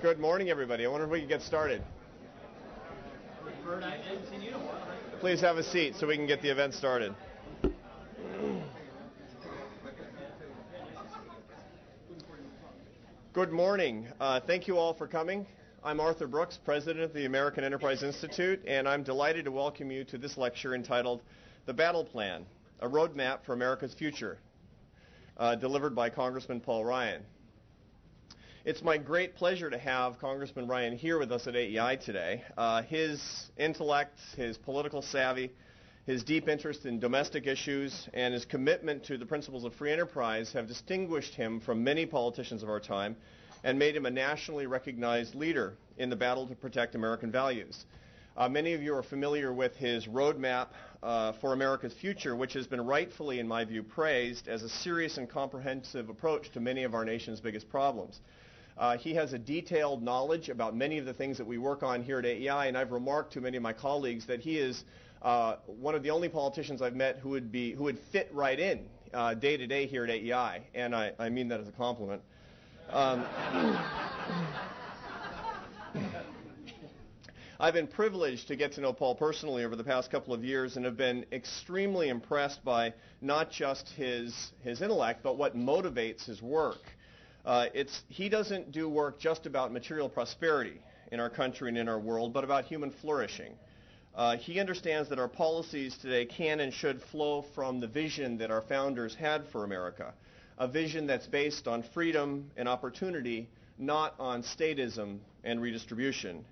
Good morning, everybody. I wonder if we can get started. Please have a seat so we can get the event started. Good morning. Thank you all for coming. I'm Arthur Brooks, President of the American Enterprise Institute, and I'm delighted to welcome you to this lecture entitled The Battle Plan, a Roadmap for America's Future, delivered by Congressman Paul Ryan. It's my great pleasure to have Congressman Ryan here with us at AEI today. His intellect, his political savvy, his deep interest in domestic issues, and his commitment to the principles of free enterprise have distinguished him from many politicians of our time and made him a nationally recognized leader in the battle to protect American values. Many of you are familiar with his roadmap for America's future, which has been rightfully, in my view, praised as a serious and comprehensive approach to many of our nation's biggest problems. He has a detailed knowledge about many of the things that we work on here at AEI, and I've remarked to many of my colleagues that he is one of the only politicians I've met who would fit right in day to day here at AEI, and I mean that as a compliment. I've been privileged to get to know Paul personally over the past couple of years and have been extremely impressed by not just his intellect, but what motivates his work. He doesn't do work just about material prosperity in our country and in our world, but about human flourishing. He understands that our policies today can and should flow from the vision that our founders had for America, a vision that's based on freedom and opportunity, not on statism and redistribution.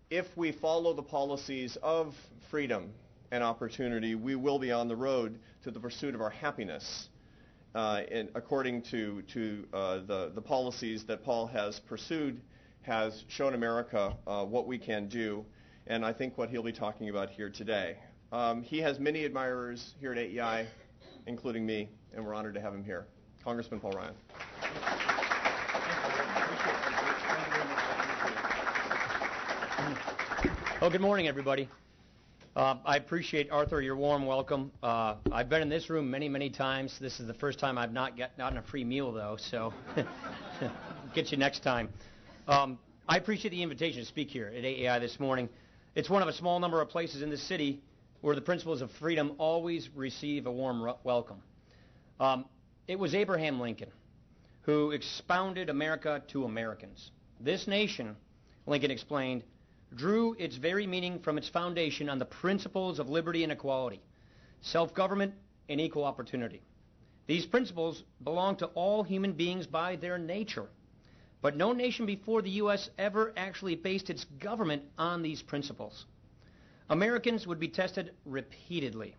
If we follow the policies of freedom and opportunity, we will be on the road to the pursuit of our happiness. And according to the policies that Paul has pursued, has shown America what we can do, and I think what he'll be talking about here today. He has many admirers here at AEI, including me, and we're honored to have him here. Congressman Paul Ryan. Well, good morning, everybody. I appreciate, Arthur, your warm welcome. I've been in this room many, many times. This is the first time I've not gotten a free meal, though, so get you next time. I appreciate the invitation to speak here at AEI this morning. It's one of a small number of places in the city where the principles of freedom always receive a warm welcome. It was Abraham Lincoln who expounded America to Americans. This nation, Lincoln explained, drew its very meaning from its foundation on the principles of liberty and equality, self-government and equal opportunity. These principles belong to all human beings by their nature, but no nation before the U.S. ever actually based its government on these principles. Americans would be tested repeatedly.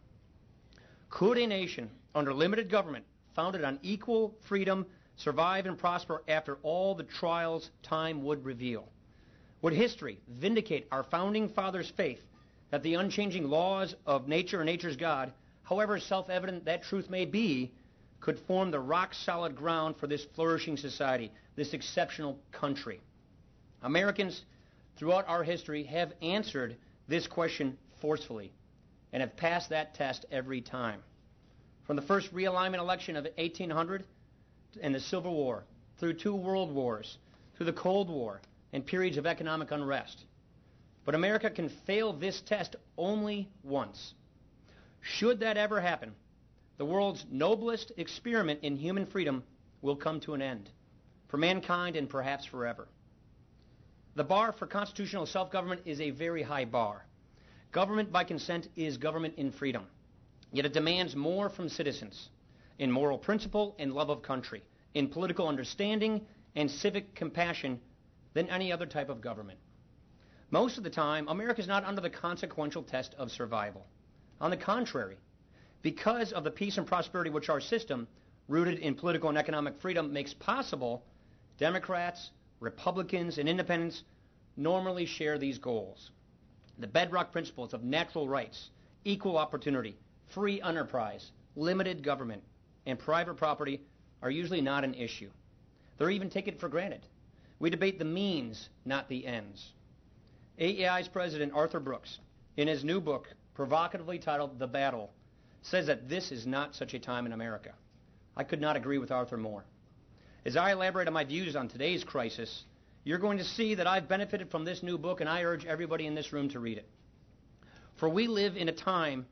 Could a nation under limited government, founded on equal freedom, survive and prosper after all the trials time would reveal? Would history vindicate our founding fathers' faith that the unchanging laws of nature and nature's God, however self-evident that truth may be, could form the rock-solid ground for this flourishing society, this exceptional country? Americans throughout our history have answered this question forcefully and have passed that test every time. From the first realignment election of 1800 and the Civil War, through 2 world wars, through the Cold War, and periods of economic unrest. But America can fail this test only once. Should that ever happen, the world's noblest experiment in human freedom will come to an end, for mankind and perhaps forever. The bar for constitutional self-government is a very high bar. Government by consent is government in freedom, yet it demands more from citizens in moral principle and love of country, in political understanding and civic compassion than any other type of government. Most of the time, America is not under the consequential test of survival. On the contrary, because of the peace and prosperity which our system, rooted in political and economic freedom, makes possible, Democrats, Republicans, and independents normally share these goals. The bedrock principles of natural rights, equal opportunity, free enterprise, limited government, and private property are usually not an issue. They're even taken for granted. We debate the means, not the ends. AEI's president, Arthur Brooks, in his new book, provocatively titled The Battle, says that this is not such a time in America. I could not agree with Arthur more. As I elaborate on my views on today's crisis, you're going to see that I've benefited from this new book, and I urge everybody in this room to read it. For we live in a time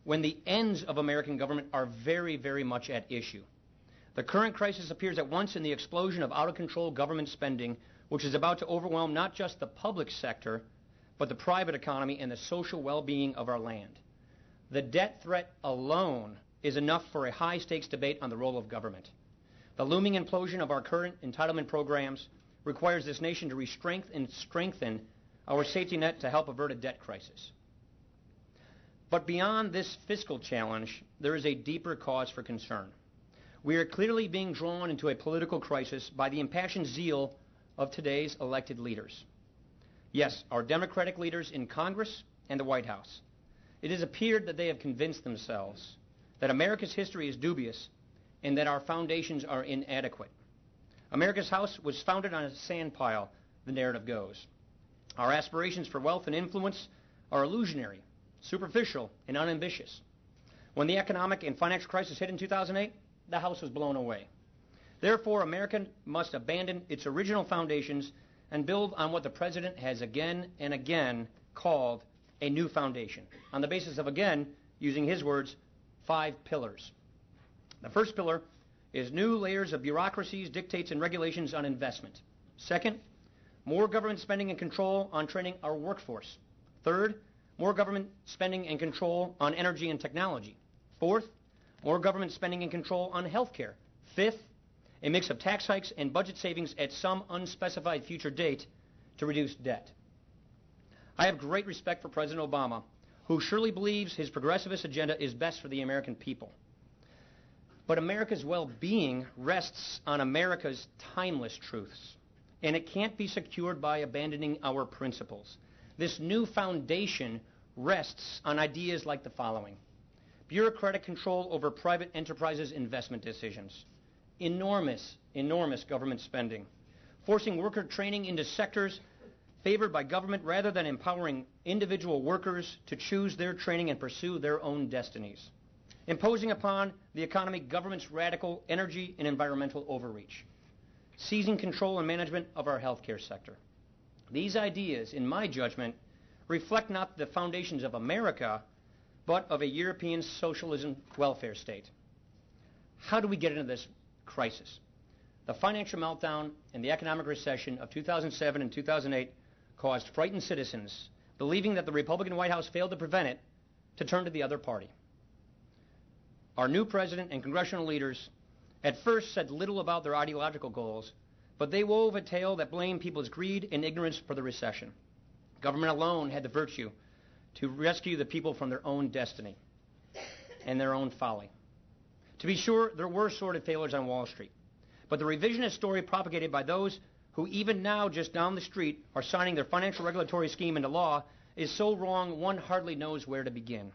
when the ends of American government are very, very much at issue. The current crisis appears at once in the explosion of out-of-control government spending, which is about to overwhelm not just the public sector, but the private economy and the social well-being of our land. The debt threat alone is enough for a high-stakes debate on the role of government. The looming implosion of our current entitlement programs requires this nation to strengthen our safety net to help avert a debt crisis. But beyond this fiscal challenge, there is a deeper cause for concern. We are clearly being drawn into a political crisis by the impassioned zeal of today's elected leaders. Yes, our Democratic leaders in Congress and the White House. It has appeared that they have convinced themselves that America's history is dubious and that our foundations are inadequate. America's house was founded on a sandpile, the narrative goes. Our aspirations for wealth and influence are illusionary, superficial, and unambitious. When the economic and financial crisis hit in 2008, the house was blown away. Therefore, America must abandon its original foundations and build on what the President has again and again called a new foundation, on the basis of, again, using his words, 5 pillars. The first pillar is new layers of bureaucracies, dictates, and regulations on investment. Second, more government spending and control on training our workforce. Third, more government spending and control on energy and technology. Fourth, more government spending and control on health care. Fifth, a mix of tax hikes and budget savings at some unspecified future date to reduce debt. I have great respect for President Obama, who surely believes his progressivist agenda is best for the American people. But America's well-being rests on America's timeless truths, and it can't be secured by abandoning our principles. This new foundation rests on ideas like the following: bureaucratic control over private enterprises' investment decisions, enormous government spending, forcing worker training into sectors favored by government rather than empowering individual workers to choose their training and pursue their own destinies, imposing upon the economy government's radical energy and environmental overreach, seizing control and management of our healthcare sector. These ideas, in my judgment, reflect not the foundations of America, but of a European socialism welfare state. How do we get into this crisis? The financial meltdown and the economic recession of 2007 and 2008 caused frightened citizens, believing that the Republican White House failed to prevent it, to turn to the other party. Our new president and congressional leaders at first said little about their ideological goals, but they wove a tale that blamed people's greed and ignorance for the recession. Government alone had the virtue to rescue the people from their own destiny and their own folly. To be sure, there were sordid failures on Wall Street, but the revisionist story propagated by those who even now just down the street are signing their financial regulatory scheme into law is so wrong one hardly knows where to begin.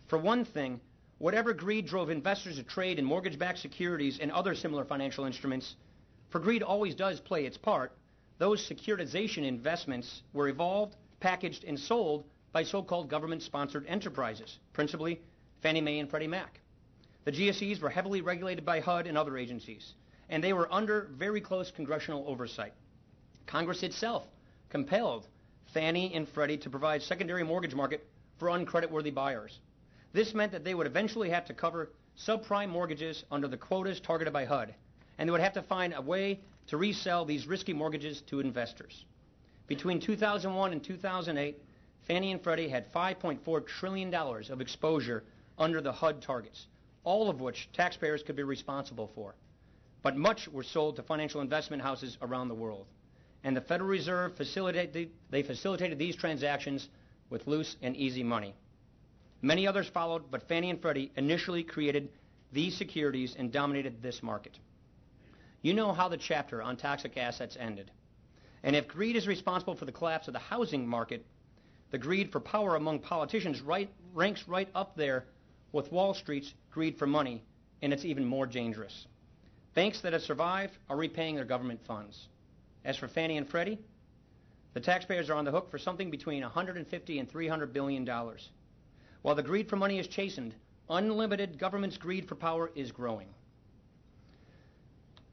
For one thing, whatever greed drove investors to trade in mortgage-backed securities and other similar financial instruments, for greed always does play its part, those securitization investments were evolved, packaged, and sold by so-called government-sponsored enterprises, principally Fannie Mae and Freddie Mac. The GSEs were heavily regulated by HUD and other agencies, and they were under very close congressional oversight. Congress itself compelled Fannie and Freddie to provide secondary mortgage market for uncreditworthy buyers. This meant that they would eventually have to cover subprime mortgages under the quotas targeted by HUD, and they would have to find a way to resell these risky mortgages to investors. Between 2001 and 2008, Fannie and Freddie had $5.4 trillion of exposure under the HUD targets, all of which taxpayers could be responsible for. But much were sold to financial investment houses around the world, and the Federal Reserve facilitated these transactions with loose and easy money. Many others followed, but Fannie and Freddie initially created these securities and dominated this market. You know how the chapter on toxic assets ended. And if greed is responsible for the collapse of the housing market, the greed for power among politicians ranks right up there with Wall Street's greed for money, and it's even more dangerous. Banks that have survived are repaying their government funds. As for Fannie and Freddie, the taxpayers are on the hook for something between $150 and $300 billion. While the greed for money is chastened, unlimited government's greed for power is growing.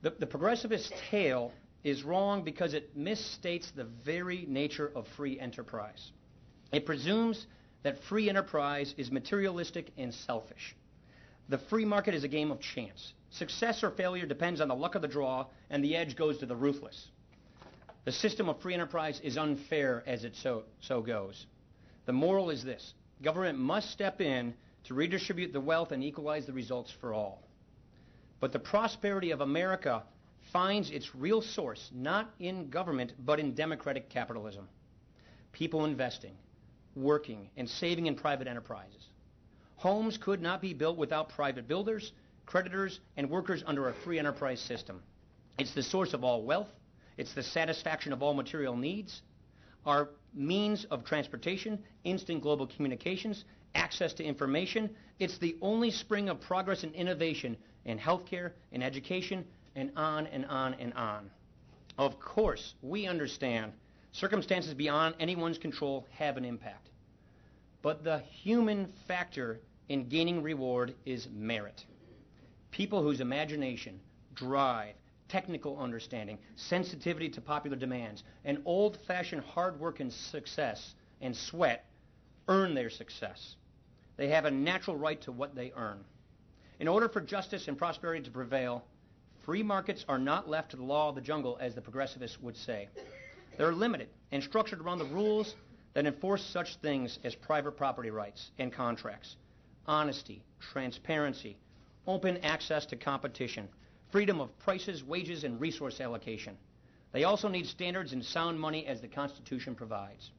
The progressivist tale is wrong because it misstates the very nature of free enterprise. It presumes that free enterprise is materialistic and selfish. The free market is a game of chance. Success or failure depends on the luck of the draw, and the edge goes to the ruthless. The system of free enterprise is unfair as it so goes. The moral is this: government must step in to redistribute the wealth and equalize the results for all. But the prosperity of America finds its real source not in government but in democratic capitalism. People investing, working, and saving in private enterprises. Homes could not be built without private builders, creditors, and workers under a free enterprise system. It's the source of all wealth. It's the satisfaction of all material needs. Our means of transportation, instant global communications, access to information. It's the only spring of progress and innovation in healthcare, in education, and on and on and on. Of course, we understand circumstances beyond anyone's control have an impact. But the human factor in gaining reward is merit. People whose imagination, drive, technical understanding, sensitivity to popular demands, and old-fashioned hard work and success and sweat earn their success. They have a natural right to what they earn. In order for justice and prosperity to prevail, free markets are not left to the law of the jungle, as the progressivists would say. They're limited and structured around the rules that enforce such things as private property rights and contracts, honesty, transparency, open access to competition, freedom of prices, wages, and resource allocation. They also need standards and sound money, as the Constitution provides.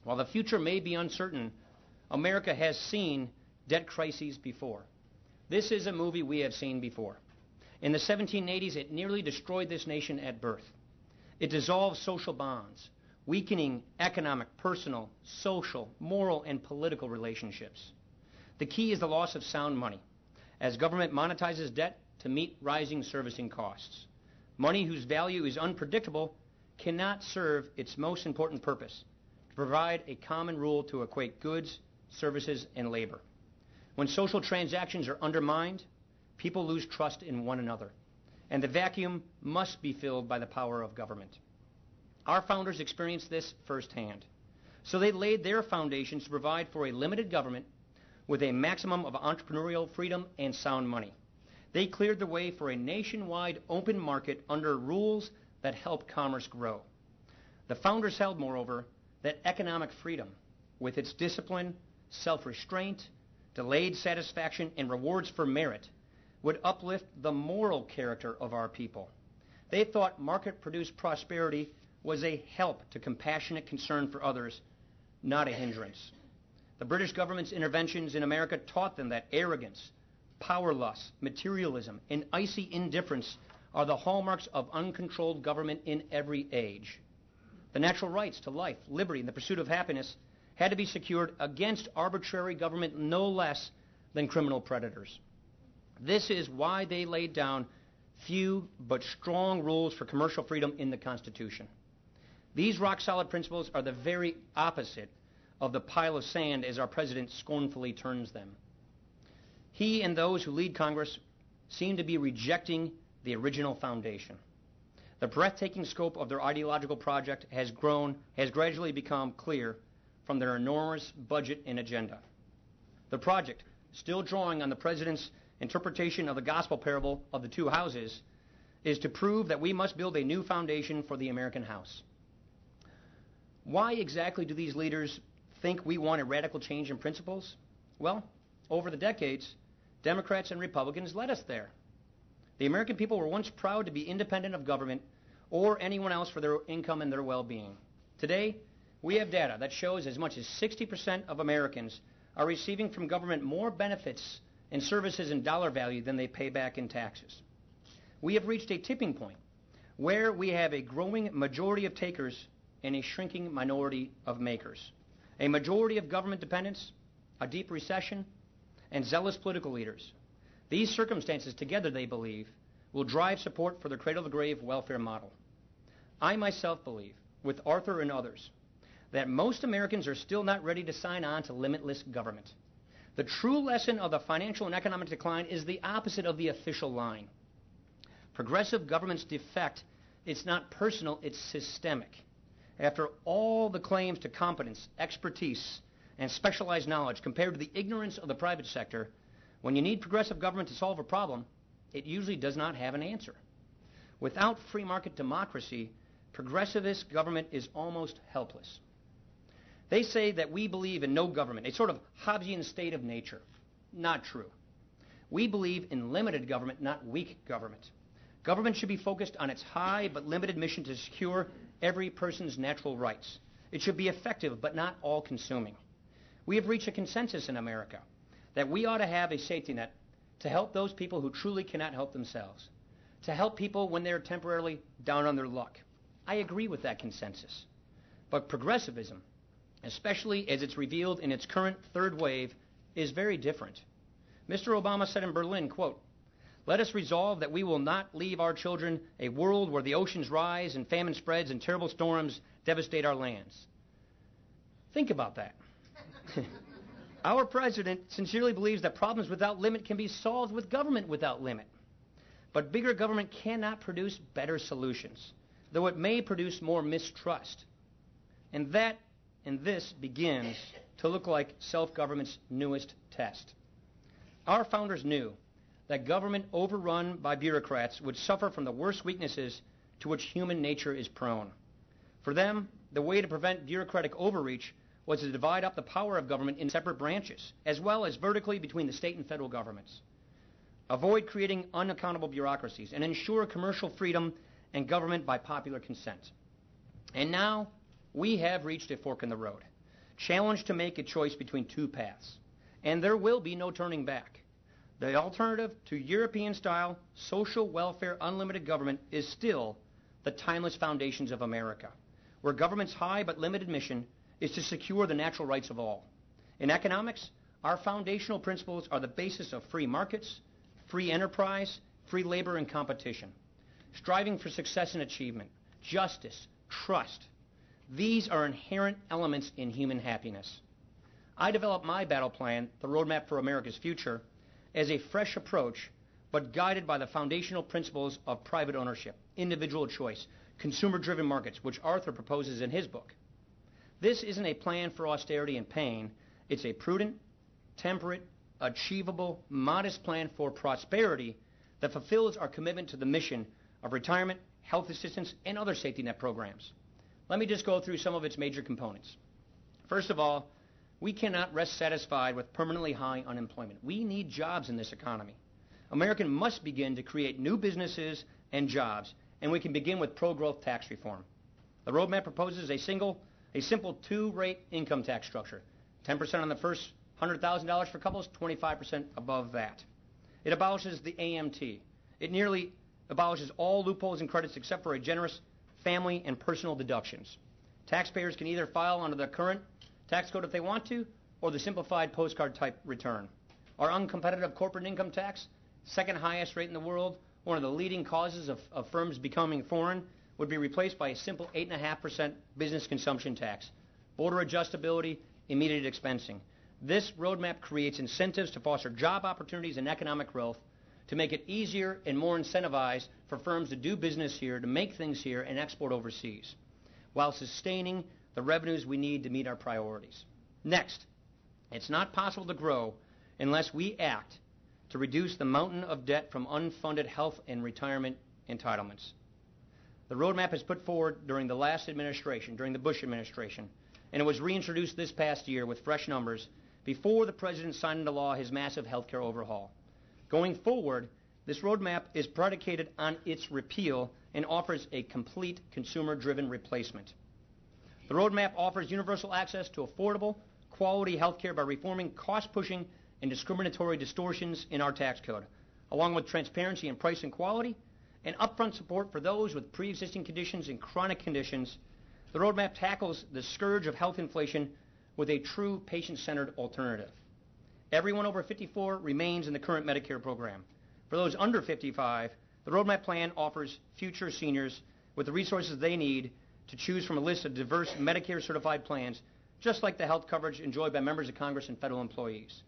While the future may be uncertain, America has seen debt crises before. This is a movie we have seen before. In the 1780s, it nearly destroyed this nation at birth. It dissolved social bonds, weakening economic, personal, social, moral, and political relationships. The key is the loss of sound money, as government monetizes debt to meet rising servicing costs. Money whose value is unpredictable cannot serve its most important purpose, to provide a common rule to equate goods, services, and labor. When social transactions are undermined, people lose trust in one another, and the vacuum must be filled by the power of government. Our founders experienced this firsthand, so they laid their foundations to provide for a limited government with a maximum of entrepreneurial freedom and sound money. They cleared the way for a nationwide open market under rules that help commerce grow. The founders held, moreover, that economic freedom, with its discipline, self-restraint, delayed satisfaction, and rewards for merit, would uplift the moral character of our people. They thought market-produced prosperity was a help to compassionate concern for others, not a hindrance. The British government's interventions in America taught them that arrogance, power lust, materialism, and icy indifference are the hallmarks of uncontrolled government in every age. The natural rights to life, liberty, and the pursuit of happiness had to be secured against arbitrary government no less than criminal predators. This is why they laid down few but strong rules for commercial freedom in the Constitution. These rock-solid principles are the very opposite of the pile of sand, as our president scornfully terms them. He and those who lead Congress seem to be rejecting the original foundation. The breathtaking scope of their ideological project has gradually become clear from their enormous budget and agenda. The project, still drawing on the president's interpretation of the gospel parable of the two houses, is to prove that we must build a new foundation for the American house. Why exactly do these leaders think we want a radical change in principles? Well, over the decades, Democrats and Republicans led us there. The American people were once proud to be independent of government or anyone else for their income and their well-being. Today, we have data that shows as much as 60% of Americans are receiving from government more benefits and services in dollar value than they pay back in taxes. We have reached a tipping point where we have a growing majority of takers and a shrinking minority of makers. A majority of government dependence, a deep recession, and zealous political leaders. These circumstances together, they believe, will drive support for the cradle-to-grave welfare model. I myself believe, with Arthur and others, that most Americans are still not ready to sign on to limitless government. The true lesson of the financial and economic decline is the opposite of the official line. Progressive government's defect It's not personal, it's systemic. After all the claims to competence, expertise, and specialized knowledge compared to the ignorance of the private sector, when you need progressive government to solve a problem, it usually does not have an answer. Without free market democracy, progressivist government is almost helpless. They say that we believe in no government, a sort of Hobbesian state of nature. Not true. We believe in limited government, not weak government. Government should be focused on its high but limited mission to secure every person's natural rights. It should be effective but not all-consuming. We have reached a consensus in America that we ought to have a safety net to help those people who truly cannot help themselves, to help people when they're temporarily down on their luck. I agree with that consensus. But progressivism, especially as it's revealed in its current third wave, is very different. Mr. Obama said in Berlin, quote, "Let us resolve that we will not leave our children a world where the oceans rise and famine spreads and terrible storms devastate our lands." Think about that. Our president sincerely believes that problems without limit can be solved with government without limit. But bigger government cannot produce better solutions, though it may produce more mistrust. And this begins to look like self-government's newest test. Our founders knew that government overrun by bureaucrats would suffer from the worst weaknesses to which human nature is prone. For them, the way to prevent bureaucratic overreach was to divide up the power of government in separate branches, as well as vertically between the state and federal governments. Avoid creating unaccountable bureaucracies and ensure commercial freedom and government by popular consent. And now, we have reached a fork in the road, challenged to make a choice between two paths. And there will be no turning back. The alternative to European-style social welfare unlimited government is still the timeless foundations of America, where government's high but limited mission is to secure the natural rights of all. In economics, our foundational principles are the basis of free markets, free enterprise, free labor, and competition. Striving for success and achievement, justice, trust. These are inherent elements in human happiness. I developed my battle plan, the Roadmap for America's Future, as a fresh approach, but guided by the foundational principles of private ownership, individual choice, consumer-driven markets, which Arthur proposes in his book. This isn't a plan for austerity and pain. It's a prudent, temperate, achievable, modest plan for prosperity that fulfills our commitment to the mission of retirement, health assistance, and other safety net programs. Let me just go through some of its major components. First of all, we cannot rest satisfied with permanently high unemployment. We need jobs in this economy. Americans must begin to create new businesses and jobs, and we can begin with pro-growth tax reform. The roadmap proposes a simple two-rate income tax structure, 10% on the first $100,000 for couples, 25% above that. It abolishes the AMT. It nearly abolishes all loopholes and credits except for a generous family and personal deductions. Taxpayers can either file under the current tax code if they want to, or the simplified postcard type return. Our uncompetitive corporate income tax, second highest rate in the world, one of the leading causes of firms becoming foreign, would be replaced by a simple 8.5% business consumption tax. Border adjustability, immediate expensing. This roadmap creates incentives to foster job opportunities and economic growth, to make it easier and more incentivized for firms to do business here, to make things here, and export overseas, while sustaining the revenues we need to meet our priorities. Next, it's not possible to grow unless we act to reduce the mountain of debt from unfunded health and retirement entitlements. The roadmap is put forward during the last administration, during the Bush administration, and it was reintroduced this past year with fresh numbers before the president signed into law his massive health care overhaul. Going forward, this roadmap is predicated on its repeal and offers a complete consumer-driven replacement. The roadmap offers universal access to affordable, quality health care by reforming cost-pushing and discriminatory distortions in our tax code, along with transparency in price and quality, and upfront support for those with pre-existing conditions and chronic conditions. The roadmap tackles the scourge of health inflation with a true patient-centered alternative. Everyone over 54 remains in the current Medicare program. For those under 55, the roadmap plan offers future seniors with the resources they need to choose from a list of diverse Medicare-certified plans, just like the health coverage enjoyed by members of Congress and federal employees.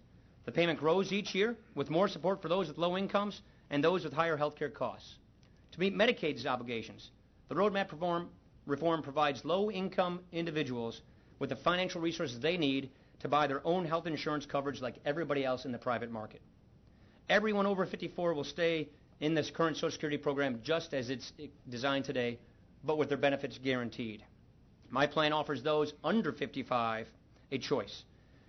The payment grows each year with more support for those with low incomes and those with higher health care costs. To meet Medicaid's obligations, the The roadmap reform provides low-income individuals with the financial resources they need to buy their own health insurance coverage like everybody else in the private market. Everyone over 54 will stay in this current Social Security program just as it's designed today, but with their benefits guaranteed. My plan offers those under 55 a choice.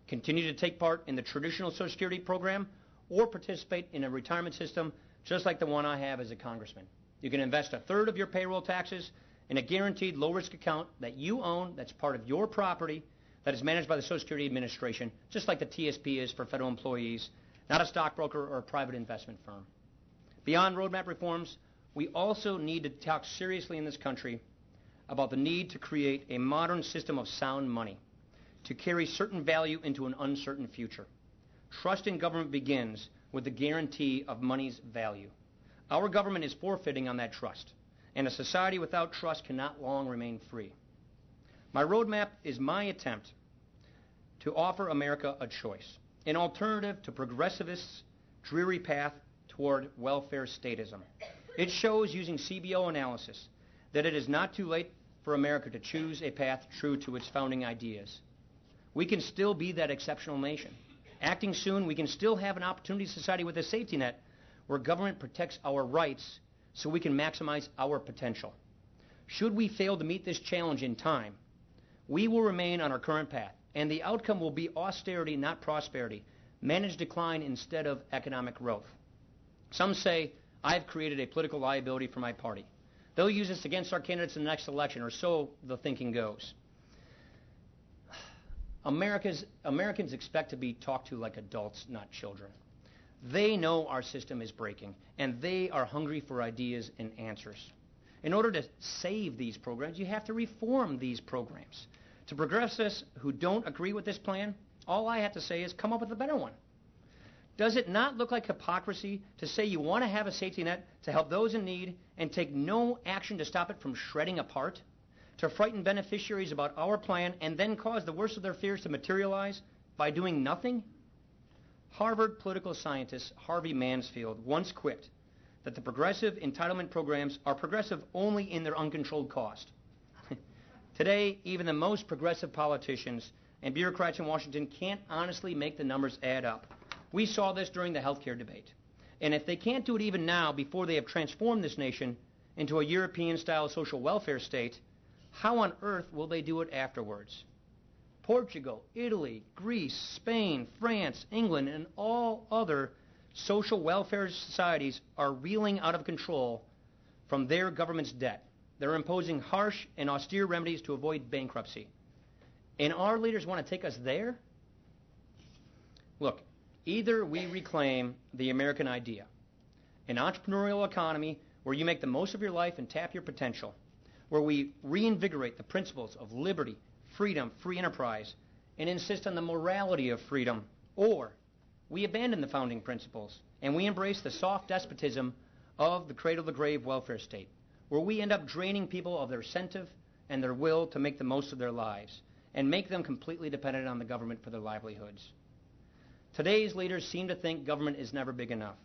Continue to take part in the traditional Social Security program or participate in a retirement system just like the one I have as a congressman. You can invest a third of your payroll taxes in a guaranteed low-risk account that you own, that's part of your property, that is managed by the Social Security Administration, just like the TSP is for federal employees, not a stockbroker or a private investment firm. Beyond roadmap reforms, we also need to talk seriously in this country about the need to create a modern system of sound money to carry certain value into an uncertain future. Trust in government begins with the guarantee of money's value. Our government is forfeiting on that trust, and a society without trust cannot long remain free. My roadmap is my attempt to offer America a choice, an alternative to progressivists' dreary path toward welfare statism. It shows using CBO analysis that it is not too late for America to choose a path true to its founding ideas. We can still be that exceptional nation. Acting soon, we can still have an opportunity society with a safety net where government protects our rights so we can maximize our potential. Should we fail to meet this challenge in time, we will remain on our current path, and the outcome will be austerity, not prosperity, managed decline instead of economic growth. Some say I've created a political liability for my party. They'll use this against our candidates in the next election, or so the thinking goes. Americans expect to be talked to like adults, not children. They know our system is breaking, and they are hungry for ideas and answers. In order to save these programs, you have to reform these programs. To progressives who don't agree with this plan, all I have to say is come up with a better one. Does it not look like hypocrisy to say you want to have a safety net to help those in need and take no action to stop it from shredding apart? To frighten beneficiaries about our plan and then cause the worst of their fears to materialize by doing nothing? Harvard political scientist Harvey Mansfield once quipped that the progressive entitlement programs are progressive only in their uncontrolled cost. Today, even the most progressive politicians and bureaucrats in Washington can't honestly make the numbers add up. We saw this during the health care debate. And if they can't do it even now before they have transformed this nation into a European-style social welfare state, how on earth will they do it afterwards? Portugal, Italy, Greece, Spain, France, England, and all other social welfare societies are reeling out of control from their government's debt. They're imposing harsh and austere remedies to avoid bankruptcy. And our leaders want to take us there? Look, either we reclaim the American idea, an entrepreneurial economy where you make the most of your life and tap your potential, where we reinvigorate the principles of liberty, freedom, free enterprise, and insist on the morality of freedom, or we abandon the founding principles and we embrace the soft despotism of the cradle-to-grave welfare state, where we end up draining people of their incentive and their will to make the most of their lives and make them completely dependent on the government for their livelihoods. Today's leaders seem to think government is never big enough.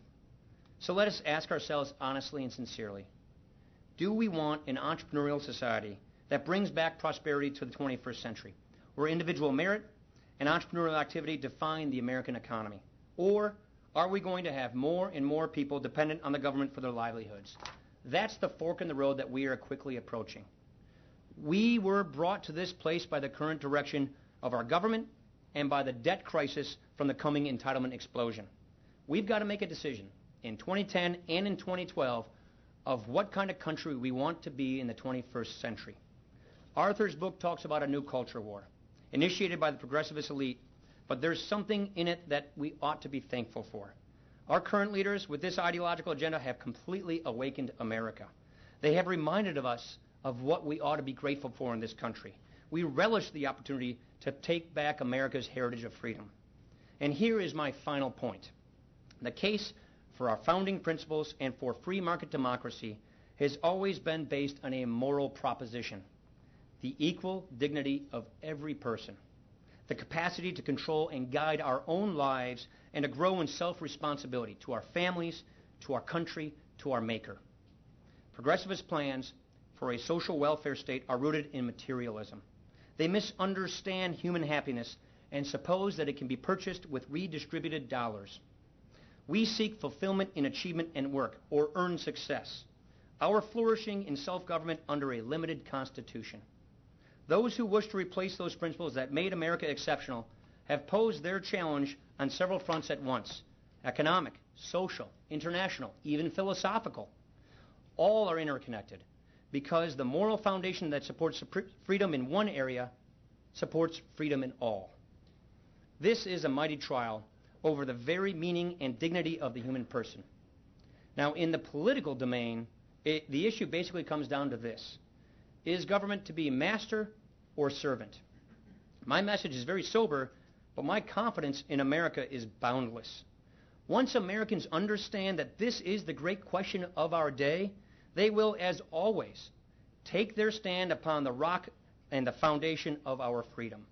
So let us ask ourselves honestly and sincerely, do we want an entrepreneurial society that brings back prosperity to the 21st century, where individual merit and entrepreneurial activity define the American economy? Or are we going to have more and more people dependent on the government for their livelihoods? That's the fork in the road that we are quickly approaching. We were brought to this place by the current direction of our government and by the debt crisis from the coming entitlement explosion. We've got to make a decision in 2010 and in 2012 of what kind of country we want to be in the 21st century. Arthur's book talks about a new culture war, initiated by the progressivist elite, but there's something in it that we ought to be thankful for. Our current leaders with this ideological agenda have completely awakened America. They have reminded of us of what we ought to be grateful for in this country. We relish the opportunity to take back America's heritage of freedom. And here is my final point. The case for our founding principles and for free market democracy has always been based on a moral proposition: the equal dignity of every person, the capacity to control and guide our own lives and to grow in self-responsibility to our families, to our country, to our maker. Progressivist plans for a social welfare state are rooted in materialism. They misunderstand human happiness and suppose that it can be purchased with redistributed dollars. We seek fulfillment in achievement and work, or earned success. Our flourishing in self-government under a limited constitution. Those who wish to replace those principles that made America exceptional have posed their challenge on several fronts at once: economic, social, international, even philosophical. All are interconnected because the moral foundation that supports freedom in one area supports freedom in all. This is a mighty trial over the very meaning and dignity of the human person. Now, in the political domain, the issue basically comes down to this: is government to be master or servant? My message is very sober, but my confidence in America is boundless. Once Americans understand that this is the great question of our day, they will, as always, take their stand upon the rock and the foundation of our freedom.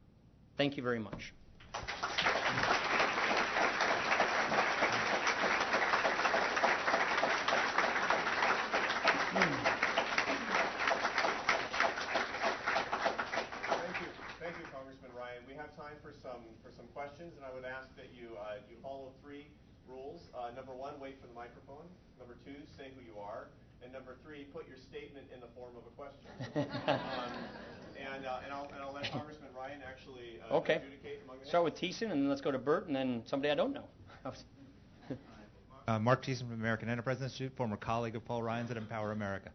Thank you very much. Thank you, Congressman Ryan. We have time for some questions, and I would ask that you follow 3 rules. Number 1, wait for the microphone. Number 2, say who you are. And number 3, put your statement in the form of a question. And I'll let Congressman Ryan actually adjudicate among the Start with Thiessen, and then let's go to Bert, and then somebody I don't know. Mark Thiessen from American Enterprise Institute, former colleague of Paul Ryan's at Empower America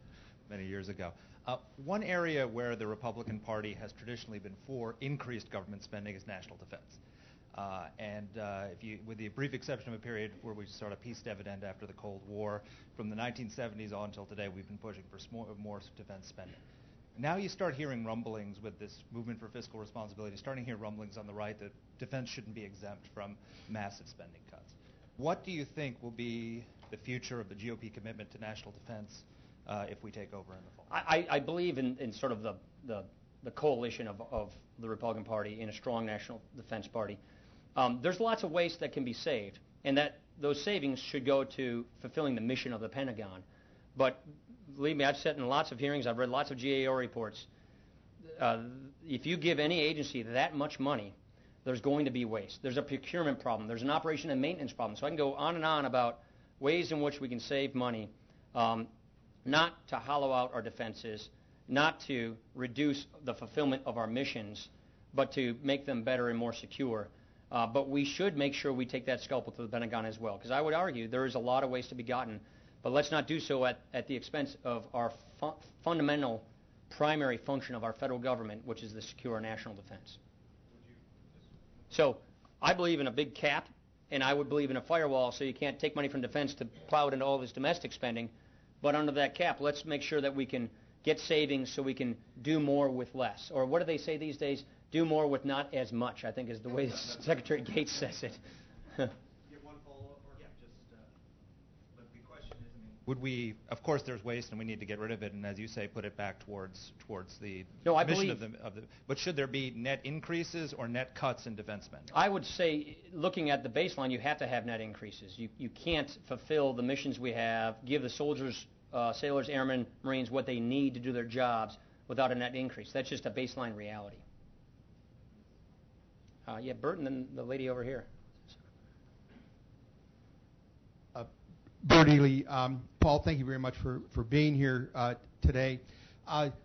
many years ago. One area where the Republican Party has traditionally been for increased government spending is national defense. With the brief exception of a period where we sort of peace dividend after the Cold War, from the 1970s on until today, we've been pushing for more defense spending. Now you start hearing rumblings with this movement for fiscal responsibility, starting to hear rumblings on the right that defense shouldn't be exempt from massive spending cuts. What do you think will be the future of the GOP commitment to national defense if we take over in the fall? I believe in sort of the coalition of the Republican Party in a strong national defense party. There's lots of waste that can be saved, and that those savings should go to fulfilling the mission of the Pentagon. But believe me, I've sat in lots of hearings, I've read lots of GAO reports. If you give any agency that much money, there's going to be waste. There's a procurement problem. There's an operation and maintenance problem. So I can go on and on about ways in which we can save money, not to hollow out our defenses, not to reduce the fulfillment of our missions, but to make them better and more secure. But we should make sure we take that scalpel to the Pentagon as well, because I would argue there is a lot of ways to be gotten, but let's not do so at the expense of our fundamental primary function of our federal government, which is to secure our national defense. So I believe in a big cap, and I would believe in a firewall so you can't take money from defense to plow it into all this domestic spending. But under that cap, let's make sure that we can get savings so we can do more with less. Or what do they say these days? Do more with not as much, I think is the way Secretary Gates says it. Get one follow-up, or but the question is, would we? Of course, there's waste, and we need to get rid of it, and as you say, put it back towards the mission of the. But should there be net increases or net cuts in defense spending? I would say, looking at the baseline, you have to have net increases. You can't fulfill the missions we have, give the soldiers, sailors, airmen, Marines what they need to do their jobs without a net increase. That's just a baseline reality. Bert, and then the lady over here. Bert Ely. Paul, thank you very much for being here today.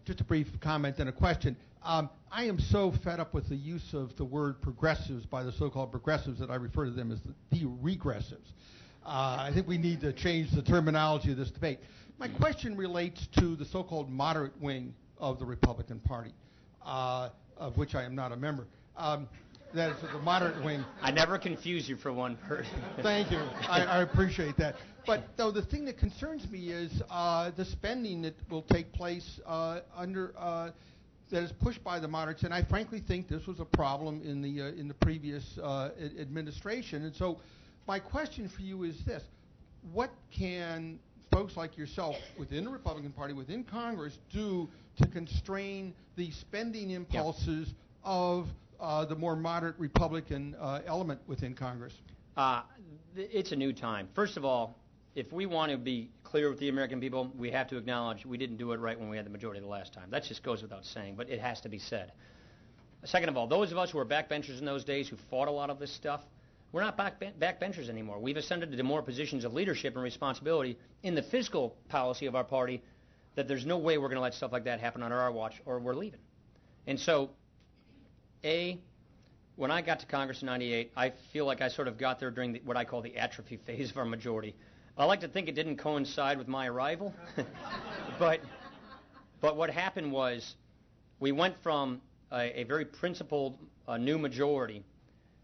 Just a brief comment and a question. I am so fed up with the use of the word progressives by the so-called progressives that I refer to them as the regressives. I think we need to change the terminology of this debate. My question relates to the so-called moderate wing of the Republican Party, of which I am not a member. That is the moderate wing. I never confuse you for one person. Thank you. I appreciate that. But though the thing that concerns me is the spending that will take place that is pushed by the moderates, and I frankly think this was a problem in the previous administration. And so, my question for you is this: what can folks like yourself within the Republican Party, within Congress, do to constrain the spending impulses of the more moderate Republican element within Congress? It's a new time. First of all, if we want to be clear with the American people, we have to acknowledge we didn't do it right when we had the majority the last time. That just goes without saying, but it has to be said. Second of all, those of us who were backbenchers in those days who fought a lot of this stuff, we're not backbenchers anymore. We've ascended to more positions of leadership and responsibility in the fiscal policy of our party that there's no way we're going to let stuff like that happen under our watch or we're leaving. And so, when I got to Congress in '98, I feel like I sort of got there during what I call the atrophy phase of our majority. I like to think it didn't coincide with my arrival, but what happened was we went from a very principled new majority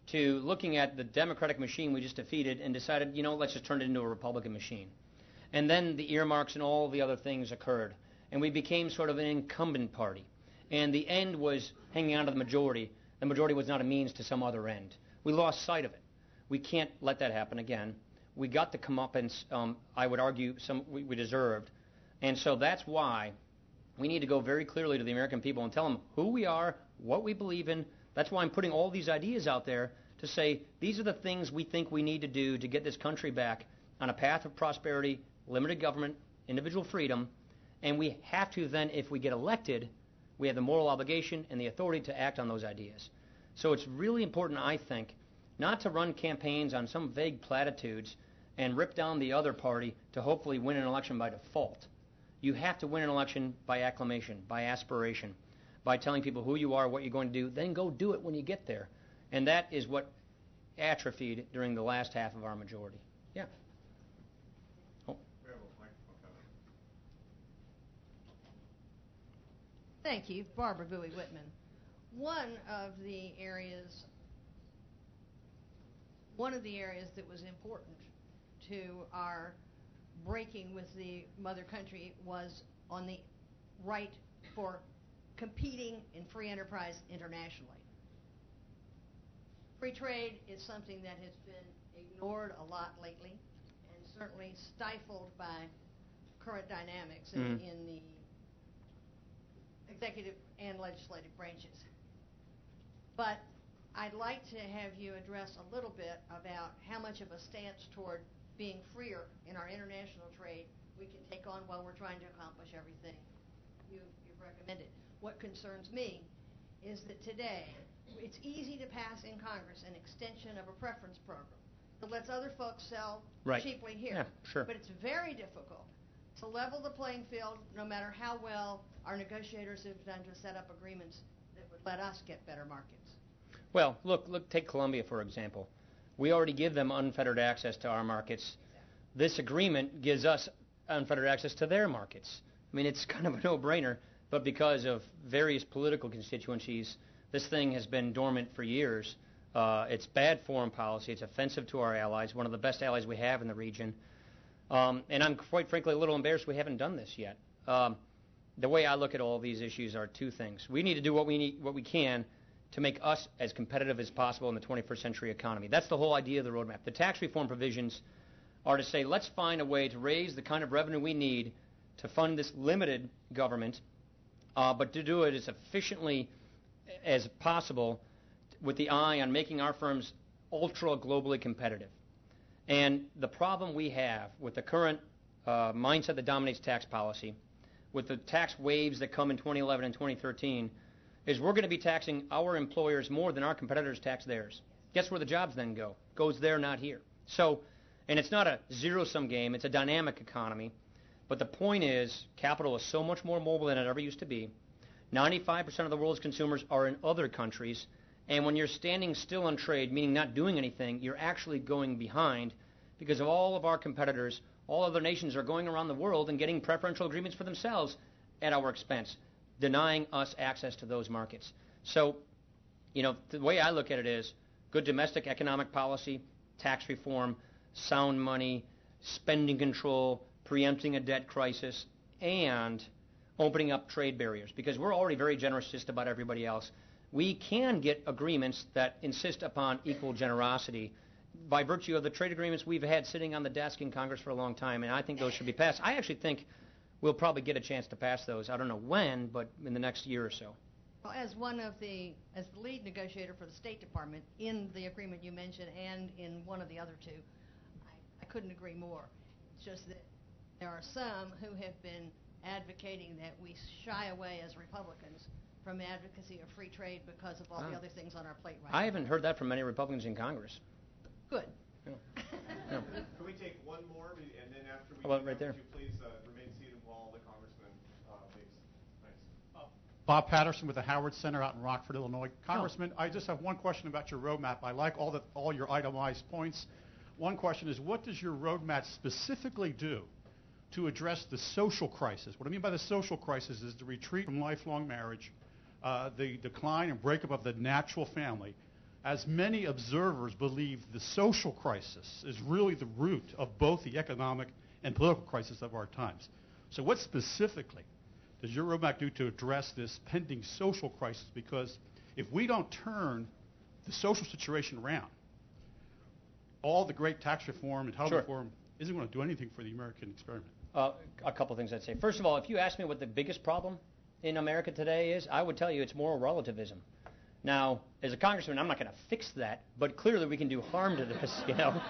to looking at the Democratic machine we just defeated and decided, let's just turn it into a Republican machine. And then the earmarks and all the other things occurred, and we became sort of an incumbent party. And the end was hanging on to the majority. The majority was not a means to some other end. We lost sight of it. We can't let that happen again. We got the comeuppance, I would argue, we deserved. And so that's why we need to go very clearly to the American people and tell them who we are, what we believe in. That's why I'm putting all these ideas out there to say these are the things we think we need to do to get this country back on a path of prosperity, limited government, individual freedom, and we have to then, if we get elected, we have the moral obligation and the authority to act on those ideas. So it's really important, I think, not to run campaigns on some vague platitudes and rip down the other party to hopefully win an election by default. You have to win an election by acclamation, by aspiration, by telling people who you are, what you're going to do, then go do it when you get there. And that is what atrophied during the last half of our majority. Yeah. Oh. We have a microphone coming. Thank you. Barbara Bowie Whitman. One of the areas that was important to our breaking with the mother country was on the right for competing in free enterprise internationally. Free trade is something that has been ignored a lot lately and certainly stifled by current dynamics in the executive and legislative branches. But I'd like to have you address a little bit about how much of a stance toward being freer in our international trade we can take on while we're trying to accomplish everything you've recommended. What concerns me is that today it's easy to pass in Congress an extension of a preference program that lets other folks sell cheaply here. Yeah, sure. But it's very difficult to level the playing field no matter how well our negotiators have done to set up agreements that would let us get better markets. Well, look, take Colombia, for example. We already give them unfettered access to our markets. This agreement gives us unfettered access to their markets. I mean, it's kind of a no-brainer, but because of various political constituencies, this thing has been dormant for years. It's bad foreign policy. It's offensive to our allies, one of the best allies we have in the region. And I'm quite frankly a little embarrassed we haven't done this yet. The way I look at all these issues are two things. We need to do what we can to make us as competitive as possible in the 21st century economy. That's the whole idea of the roadmap. The tax reform provisions are to say, let's find a way to raise the kind of revenue we need to fund this limited government, but to do it as efficiently as possible with the eye on making our firms ultra-globally competitive. And the problem we have with the current mindset that dominates tax policy, with the tax waves that come in 2011 and 2013, is we're going to be taxing our employers more than our competitors tax theirs. Guess where the jobs then go? Goes there, not here. So, and it's not a zero-sum game. It's a dynamic economy. But the point is, capital is so much more mobile than it ever used to be. 95% of the world's consumers are in other countries. And when you're standing still on trade, meaning not doing anything, you're actually going behind because of all of our competitors. All other nations are going around the world and getting preferential agreements for themselves at our expense, denying us access to those markets. So, the way I look at it is good domestic economic policy, tax reform, sound money, spending control, preempting a debt crisis, and opening up trade barriers. Because we're already very generous just about everybody else. We can get agreements that insist upon equal generosity by virtue of the trade agreements we've had sitting on the desk in Congress for a long time, and I think those should be passed. I actually think we'll probably get a chance to pass those. I don't know when, but in the next year or so. Well, as the lead negotiator for the State Department in the agreement you mentioned and in one of the other two, I couldn't agree more. It's just that there are some who have been advocating that we shy away as Republicans from advocacy of free trade because of all the other things on our plate right now. I haven't heard that from many Republicans in Congress. Good. Yeah. Can we take one more, and then after we How about do right that, there? would you please remain seated while the congressman leaves? Thanks. Bob Patterson with the Howard Center out in Rockford, Illinois. Congressman, I just have one question about your roadmap. I like all your itemized points. One question is, what does your roadmap specifically do to address the social crisis? What I mean by the social crisis is the retreat from lifelong marriage, the decline and breakup of the natural family. As many observers believe, the social crisis is really the root of both the economic and political crisis of our times. So what specifically does your roadmap do to address this pending social crisis? Because if we don't turn the social situation around, all the great tax reform and health reform isn't going to do anything for the American experiment. A couple things I'd say. First of all, if you ask me what the biggest problem in America today is, I would tell you it's moral relativism. Now, as a congressman, I'm not going to fix that, but clearly we can do harm to this, you know.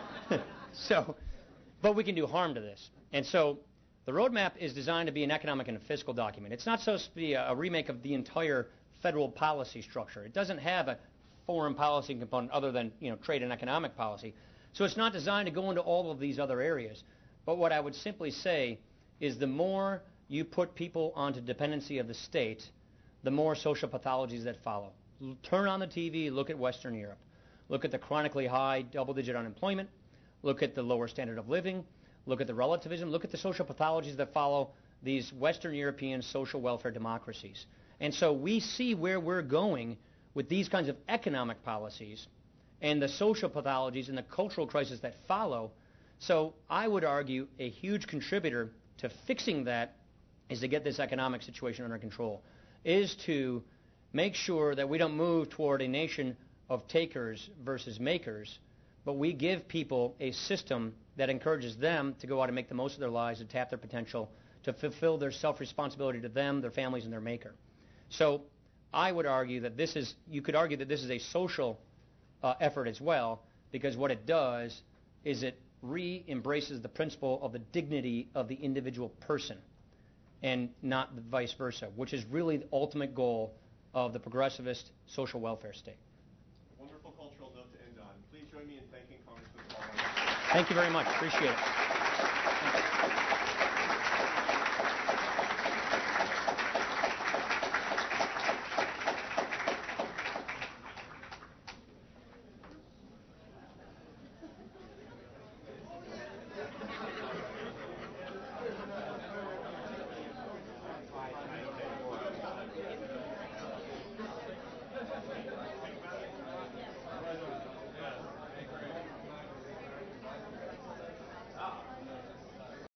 But we can do harm to this. And so the roadmap is designed to be an economic and a fiscal document. It's not supposed to be a remake of the entire federal policy structure. It doesn't have a foreign policy component other than, you know, trade and economic policy. So it's not designed to go into all of these other areas. But what I would simply say is the more you put people onto dependency of the state, the more social pathologies that follow. Turn on the TV, look at Western Europe. Look at the chronically high double-digit unemployment. Look at the lower standard of living. Look at the relativism. Look at the social pathologies that follow these Western European social welfare democracies. And so we see where we're going with these kinds of economic policies and the social pathologies and the cultural crisis that follow. So I would argue a huge contributor to fixing that is to get this economic situation under control, is to make sure that we don't move toward a nation of takers versus makers, but we give people a system that encourages them to go out and make the most of their lives, to tap their potential, to fulfill their self-responsibility to them, their families, and their maker. So I would argue that this is, you could argue that this is a social effort as well, because what it does is it re-embraces the principle of the dignity of the individual person and not the vice versa, which is really the ultimate goal of the progressivist social welfare state. Wonderful cultural note to end on. Please join me in thanking Congressman Paul. Thank you very much. Appreciate it.